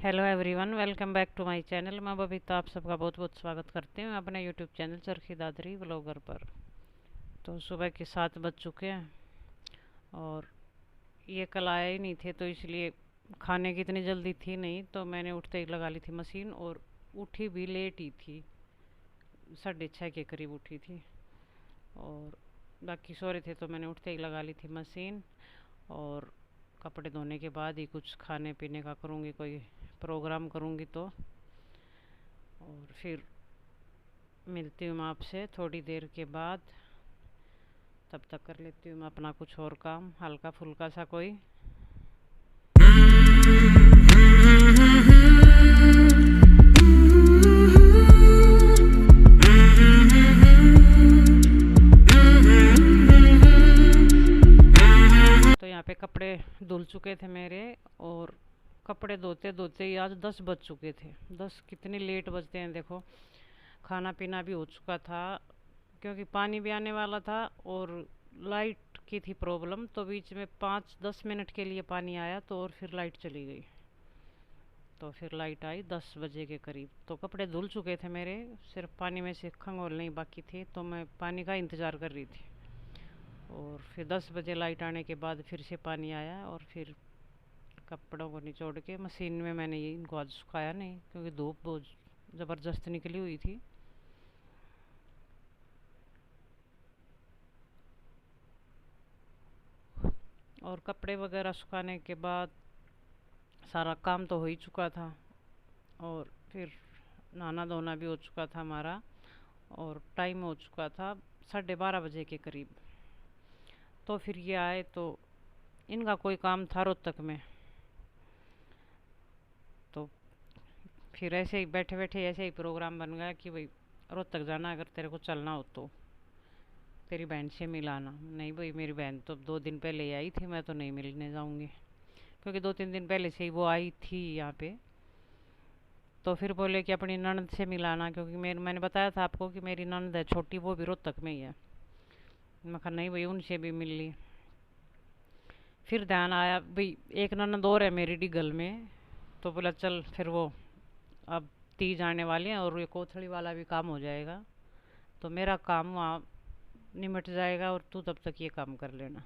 Hello everyone, welcome back to my channel. मैं बबीता आप सबका बहुत बहुत स्वागत करती हूँ अपने YouTube channel Charkhi Dadri vlogger पर। तो सुबह के 7 बज चुके हैं और ये कल आया ही नहीं थे, तो इसलिए खाने की इतनी जल्दी थी नहीं, तो मैंने उठते ही लगा ली थी मशीन। और उठी भी लेट ही थी, 6:30 के करीब उठी थी। और बाकी सो रहे थे तो मैंने उठते ही लगा ली थी मशीन। और कपड़े धोने के बाद ही कुछ खाने पीने का करूँगी, कोई प्रोग्राम करूँगी तो। और फिर मिलती हूँ मैं आपसे थोड़ी देर के बाद। तब तक कर लेती हूँ मैं अपना कुछ और काम, हल्का फुल्का सा कोई। तो यहाँ पे कपड़े धुल चुके थे मेरे, और कपड़े धोते धोते ही आज 10 बज चुके थे। 10 कितने लेट बजते हैं देखो। खाना पीना भी हो चुका था, क्योंकि पानी भी आने वाला था और लाइट की थी प्रॉब्लम। तो बीच में 5-10 मिनट के लिए पानी आया, तो और फिर लाइट चली गई। तो फिर लाइट आई 10 बजे के करीब। तो कपड़े धुल चुके थे मेरे, सिर्फ पानी में से खंगोलने ही बाकी थे, तो मैं पानी का इंतज़ार कर रही थी। और फिर 10 बजे लाइट आने के बाद फिर से पानी आया, और फिर कपड़ों को निचोड़ के मशीन में मैंने ये इनको आज सुखाया नहीं, क्योंकि धूप बहुत ज़बरदस्त निकली हुई थी। और कपड़े वगैरह सुखाने के बाद सारा काम तो हो ही चुका था। और फिर नहाना धोना भी हो चुका था हमारा, और टाइम हो चुका था 12:30 बजे के करीब। तो फिर ये आए, तो इनका कोई काम था रोहतक में। तो फिर ऐसे ही बैठे बैठे ऐसे ही प्रोग्राम बन गया कि भाई रोहतक जाना, अगर तेरे को चलना हो तो तेरी बहन से मिलाना। नहीं भाई, मेरी बहन तो 2 दिन पहले ही आई थी, मैं तो नहीं मिलने जाऊंगी, क्योंकि 2-3 दिन पहले से ही वो आई थी यहाँ पे। तो फिर बोले कि अपनी ननद से मिलाना, क्योंकि मैंने बताया था आपको कि मेरी ननद है छोटी, वो भी रोहतक में ही है। मैं कहा नहीं भाई, उनसे भी मिल ली। फिर ध्यान आया भाई एक ननद और है मेरी डिगल में। तो बोला चल फिर वो, अब तीज आने वाली है और ये कोथड़ी वाला भी काम हो जाएगा, तो मेरा काम वहाँ निमट जाएगा और तू तब तक ये काम कर लेना।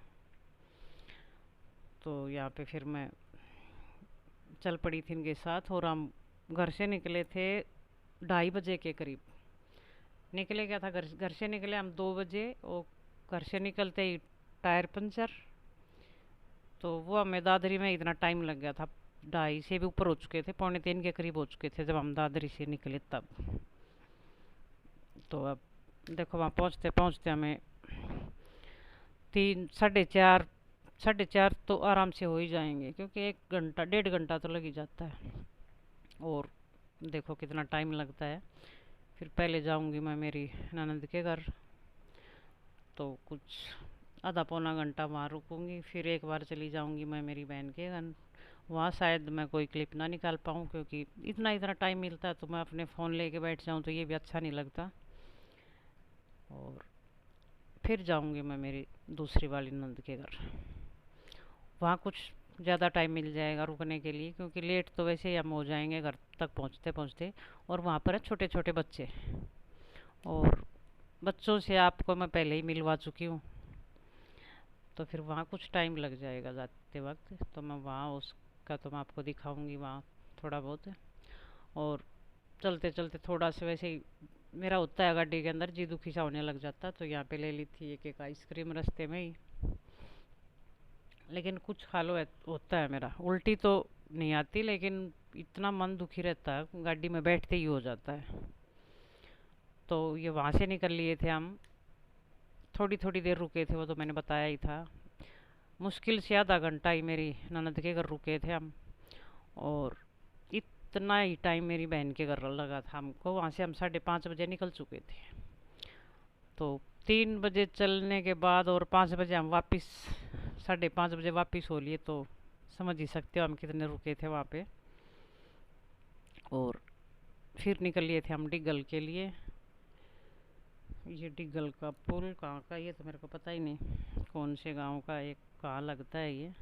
तो यहाँ पे फिर मैं चल पड़ी थी इनके साथ, और हम घर से निकले थे 2:30 बजे के करीब। निकले क्या था, घर घर से निकले हम 2 बजे, और घर से निकलते ही टायर पंचर। तो वो हमें दादरी में इतना टाइम लग गया था, 2:30 से भी ऊपर हो चुके थे, 2:45 के करीब हो चुके थे जब हम दादरी से निकले तब। तो अब देखो वहाँ पहुँचते पहुँचते हमें 3, 4:30, 4:30 तो आराम से हो ही जाएंगे, क्योंकि 1 घंटा 1.5 घंटा तो लग ही जाता है। और देखो कितना टाइम लगता है। फिर पहले जाऊंगी मैं मेरी ननद के घर, तो कुछ आधा पौना घंटा वहाँ रुकूंगी। फिर एक बार चली जाऊंगी मैं मेरी बहन के घर। वहाँ शायद मैं कोई क्लिप ना निकाल पाऊँ, क्योंकि इतना इतना टाइम मिलता है तो मैं अपने फ़ोन लेके बैठ जाऊँ तो ये भी अच्छा नहीं लगता। और फिर जाऊंगी मैं मेरी दूसरी वाली नंद के घर। वहाँ कुछ ज़्यादा टाइम मिल जाएगा रुकने के लिए, क्योंकि लेट तो वैसे ही हम हो जाएंगे घर तक पहुँचते पहुँचते। और वहाँ पर है छोटे छोटे बच्चे, और बच्चों से आपको मैं पहले ही मिलवा चुकी हूँ। तो फिर वहाँ कुछ टाइम लग जाएगा जाते वक्त, तो मैं वहाँ उसका तो मैं आपको दिखाऊंगी वहाँ थोड़ा बहुत। और चलते चलते थोड़ा सा वैसे ही मेरा होता है गाड़ी के अंदर जी दुखी सा होने लग जाता, तो यहाँ पे ले ली थी एक एक आइसक्रीम रास्ते में ही। लेकिन कुछ खा लो होता है मेरा, उल्टी तो नहीं आती, लेकिन इतना मन दुखी रहता है गाड़ी में बैठते ही हो जाता है। तो ये वहाँ से निकल लिए थे हम, थोड़ी थोड़ी देर रुके थे, वो तो मैंने बताया ही था। मुश्किल से आधा घंटा ही मेरी ननद के घर रुके थे हम। और इतना ही टाइम मेरी बहन के घर लगा था हमको। वहाँ से हम 5:30 बजे निकल चुके थे। तो 3 बजे चलने के बाद और 5 बजे हम वापस, 5:30 बजे वापस हो लिए, तो समझ ही सकते हो हम कितने रुके थे वहाँ पे। और फिर निकल लिए थे हम डिगल के लिए। ये डिगल का पुल कहाँ का, ये तो मेरे को पता ही नहीं कौन से गांव का, एक कहाँ लगता है ये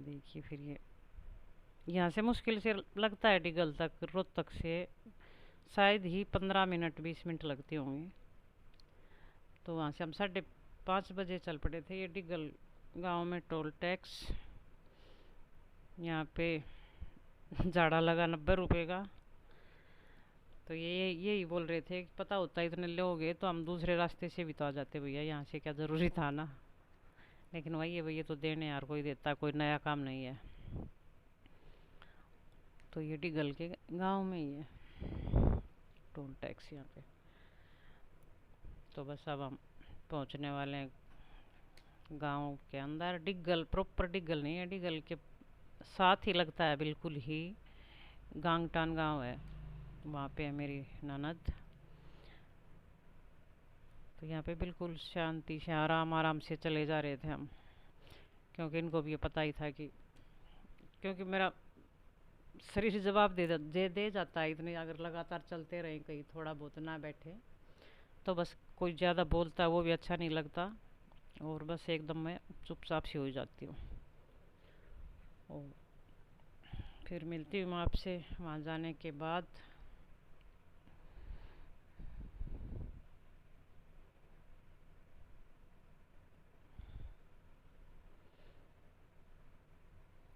देखिए फिर ये यहाँ से मुश्किल से लगता है डिगल तक, रोहतक से शायद ही 15 मिनट 20 मिनट लगती होंगी। तो वहाँ से हम 5:30 बजे चल पड़े थे। ये डिगल गांव में टोल टैक्स यहाँ पे झाड़ा लगा 90 रुपये का। तो ये यही बोल रहे थे कि पता होता इतने लोगे तो हम दूसरे रास्ते से भी तो आ जाते भैया, यहाँ से क्या ज़रूरी था ना। लेकिन वही है भैया, तो देने यार कोई देता, कोई नया काम नहीं है। तो ये डिगल के गांव में ही है टोल टैक्स यहाँ पे। तो बस अब हम पहुँचने वाले हैं गांव के अंदर। डिगल प्रॉपर डिगल नहीं है, डिगल के साथ ही लगता है बिल्कुल ही गांगटान गांव है, वहाँ पे है मेरी ननद। तो यहाँ पे बिल्कुल शांति से आराम आराम से चले जा रहे थे हम, क्योंकि इनको भी ये पता ही था कि क्योंकि मेरा शरीर जवाब दे जाता है इतने अगर लगातार चलते रहे, कहीं थोड़ा बहुत ना बैठे तो बस कोई ज़्यादा बोलता है वो भी अच्छा नहीं लगता, और बस एकदम मैं चुपचाप सी हो जाती हूँ। और फिर मिलती हूँ आपसे वहाँ जाने के बाद।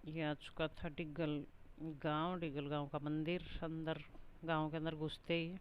ये आ चुका था डिगल गांव का मंदिर। अंदर गांव के अंदर घुसते ही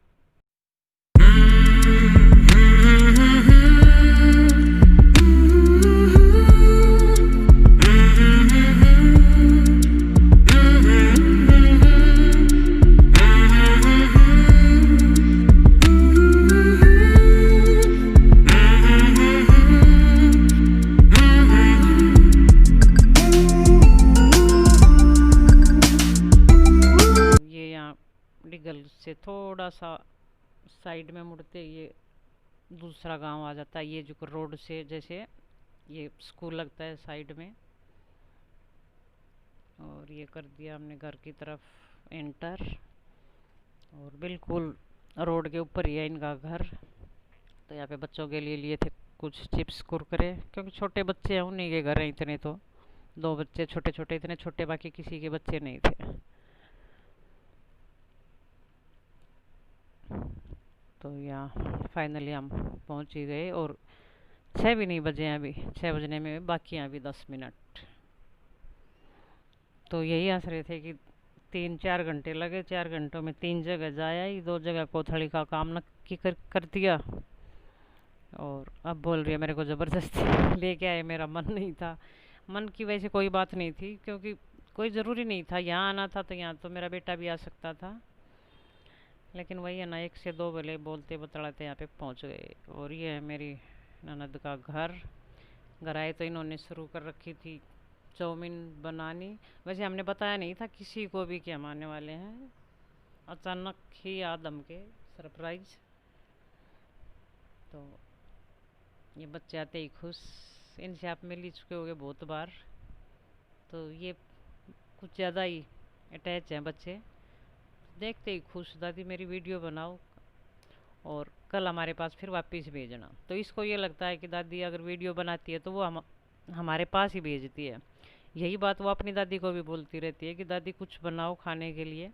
ये यहाँ डिगल से थोड़ा सा साइड में मुड़ते ये दूसरा गांव आ जाता है। ये जो रोड से जैसे ये स्कूल लगता है साइड में, और ये कर दिया हमने घर की तरफ एंटर, और बिल्कुल रोड के ऊपर ही है इनका घर। तो यहाँ पे बच्चों के लिए लिए थे कुछ चिप्स कुरकुरे, क्योंकि छोटे बच्चे हैं उन्हीं के घर हैं इतने। तो 2 बच्चे छोटे छोटे, इतने छोटे बाकी किसी के बच्चे नहीं थे। तो यहाँ फाइनली हम पहुँच ही गए, और 6 भी नहीं बजे हैं अभी, 6 बजने में बाकी हैं अभी 10 मिनट। तो यही हंस रहे थे कि 3-4 घंटे लगे, 4 घंटों में 3 जगह जाया ही, 2 जगह कोथड़ी का काम नक्की कर दिया। और अब बोल रही है मेरे को ज़बरदस्ती लेके आए, मेरा मन नहीं था। मन की वैसे कोई बात नहीं थी, क्योंकि कोई ज़रूरी नहीं था यहाँ आना था, तो यहाँ तो मेरा बेटा भी आ सकता था। लेकिन वही है ना, 1 से 2 भले बोलते बतलाते यहाँ पे पहुँच गए। और ये है मेरी ननद का घर। घर आए तो इन्होंने शुरू कर रखी थी चाउमीन बनानी। वैसे हमने बताया नहीं था किसी को भी कि हम आने वाले हैं, अचानक ही याद हमके सरप्राइज। तो ये बच्चे आते ही खुश, इनसे आप मिल ही चुके होंगे बहुत बार। तो ये कुछ ज़्यादा ही अटैच हैं बच्चे, देखते ही खुश, दादी मेरी वीडियो बनाओ और कल हमारे पास फिर वापस भेजना। तो इसको ये लगता है कि दादी अगर वीडियो बनाती है तो वो हमारे पास ही भेजती है। यही बात वो अपनी दादी को भी बोलती रहती है कि दादी कुछ बनाओ खाने के लिए,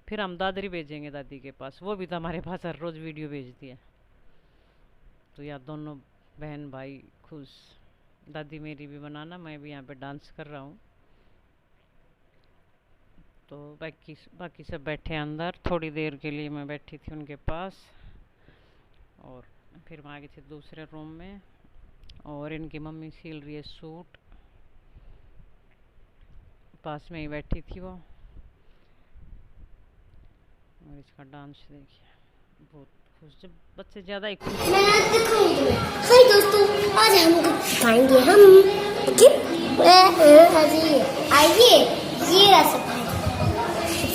फिर हम दादरी भेजेंगे दादी के पास, वो भी तो हमारे पास हर रोज़ वीडियो भेजती है। तो यार दोनों बहन भाई खुश, दादी मेरी भी बनाना, मैं भी यहाँ पे डांस कर रहा हूँ। तो बाकी सब बैठे अंदर, थोड़ी देर के लिए मैं बैठी थी उनके पास, और फिर मैं आ गई थी दूसरे रूम में। और इनकी मम्मी सिल रही है सूट, पास में ही बैठी थी वो। और इसका डांस देखिए, बहुत खुश, जब बच्चे ज़्यादा ही खुश मैं आज दिखाऊंगी तुम्हें। हाय दोस्तों, आज हम कुछ खाएंगे हम। ओके, आइए, ये रहा सफाई,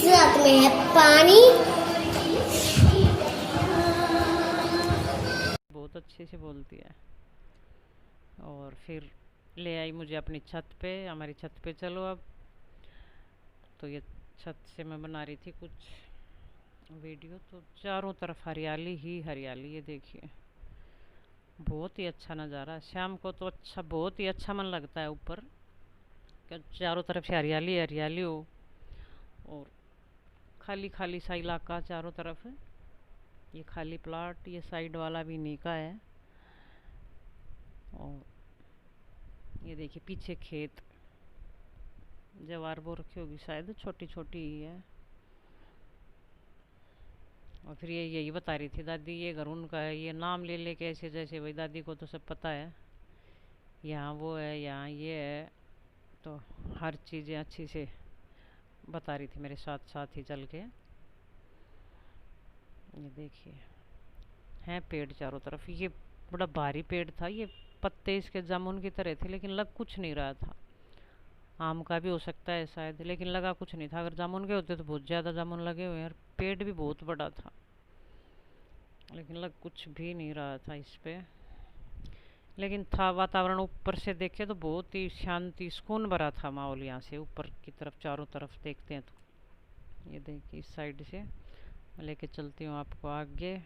साथ में है पानी। बहुत अच्छे से बोलती है। और फिर ले आई मुझे अपनी छत पे, हमारी छत पे चलो अब। तो ये छत से मैं बना रही थी कुछ वीडियो, तो चारों तरफ हरियाली ही हरियाली, ये देखिए बहुत ही अच्छा नज़ारा है। शाम को तो अच्छा, बहुत ही अच्छा मन लगता है ऊपर, कि चारों तरफ से हरियाली हरियाली हो। और खाली खाली सा इलाका चारों तरफ है। ये खाली प्लाट, ये साइड वाला भी नी का है। और ये देखिए पीछे खेत, जवार बो रखी होगी शायद, छोटी छोटी ही है। और फिर ये यही बता रही थी दादी ये घर उनका है, ये नाम ले ले के ऐसे जैसे भाई दादी को तो सब पता है, यहाँ वो है यहाँ ये है, तो हर चीज़ें अच्छी से बता रही थी मेरे साथ साथ ही चल के। ये देखिए हैं पेड़ चारों तरफ। ये बड़ा भारी पेड़ था, ये पत्ते इसके जामुन की तरह थे लेकिन लग कुछ नहीं रहा था। आम का भी हो सकता है शायद, लेकिन लगा कुछ नहीं था। अगर जामुन के होते तो बहुत ज़्यादा जामुन लगे हुए हैं और पेड़ भी बहुत बड़ा था, लेकिन लग कुछ भी नहीं रहा था इस पे। लेकिन था वातावरण, ऊपर से देखे तो बहुत ही शांति सुकून भरा था माहौल। यहाँ से ऊपर की तरफ चारों तरफ देखते हैं तो ये देखिए इस साइड से मैं लेके चलती हूँ आपको आगे।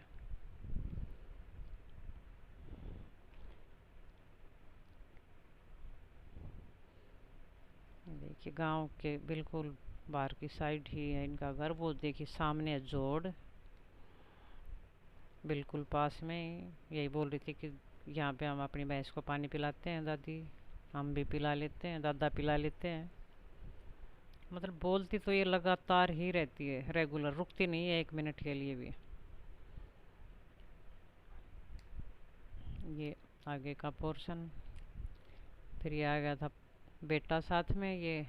देखिए गांव के बिल्कुल बाहर की साइड ही है इनका घर। वो देखिए सामने है जोड़, बिल्कुल पास में। यही बोल रही थी कि यहाँ पे हम अपनी भैंस को पानी पिलाते हैं दादी, हम भी पिला लेते हैं, दादा पिला लेते हैं। मतलब बोलती तो ये लगातार ही रहती है, रेगुलर, रुकती नहीं है एक मिनट के लिए भी। ये आगे का पोर्शन। फिर ये आ गया था बेटा साथ में, ये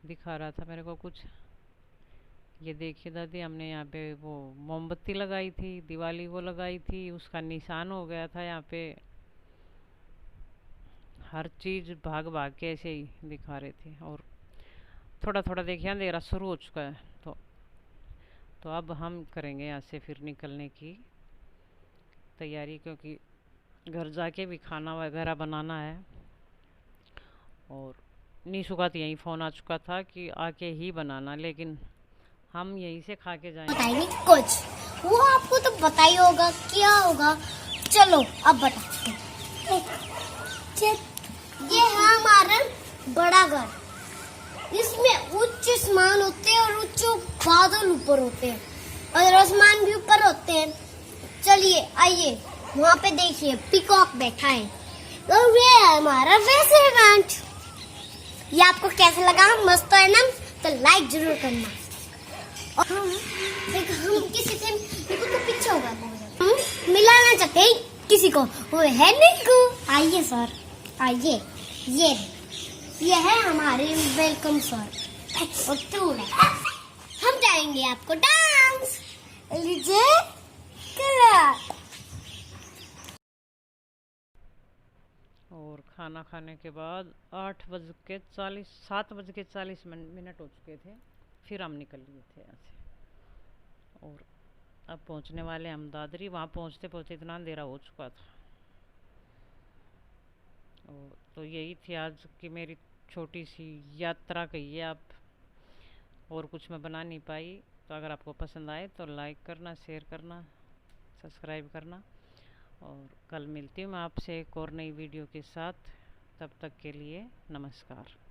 दिखा रहा था मेरे को कुछ। ये देखिए दादी हमने यहाँ पे वो मोमबत्ती लगाई थी, दिवाली वो लगाई थी, उसका निशान हो गया था यहाँ पे। हर चीज़ भाग भाग के ऐसे ही दिखा रहे थे। और थोड़ा थोड़ा देखिए अंधेरा शुरू हो चुका है, तो अब हम करेंगे यहाँ से फिर निकलने की तैयारी, क्योंकि घर जाके भी खाना वगैरह बनाना है। और नीशू का तो यही फ़ोन आ चुका था कि आके ही बनाना, लेकिन हम यहीं से खा के जाएंगे। बताइए कुछ, वो आपको तो पता ही होगा क्या होगा। चलो अब बताते हैं। ये है हमारा बड़ा घर। इसमें उच्च आसमान होते हैं और उच्च बादल ऊपर होते हैं और आसमान भी ऊपर होते हैं। चलिए आइए वहाँ पे देखिए पीकॉक बैठा है और ये है हमारा वैसे इवेंट। ये आपको कैसा लगा? मस्त है ना? तो लाइक जरूर करना। और हम किसी से निकू को पीछे होगा, हम मिलाना चाहते हैं किसी को, वो है निकू। आइए सर आइए, ये है हमारे वेलकम सर और टूर है। हम जाएंगे आपको डांस लीजिए क्लास। और खाना खाने के बाद 7 बज के 40 मिनट हो चुके थे। फिर हम निकल लिए थे यहाँ से और अब पहुँचने वाले हम दादरी। वहाँ पहुँचते पहुँचते इतना अंधेरा हो चुका था। और तो यही थी आज की मेरी छोटी सी यात्रा, कहिए आप। और कुछ मैं बना नहीं पाई। तो अगर आपको पसंद आए तो लाइक करना, शेयर करना, सब्सक्राइब करना। और कल मिलती हूँ मैं आपसे एक और नई वीडियो के साथ। तब तक के लिए नमस्कार।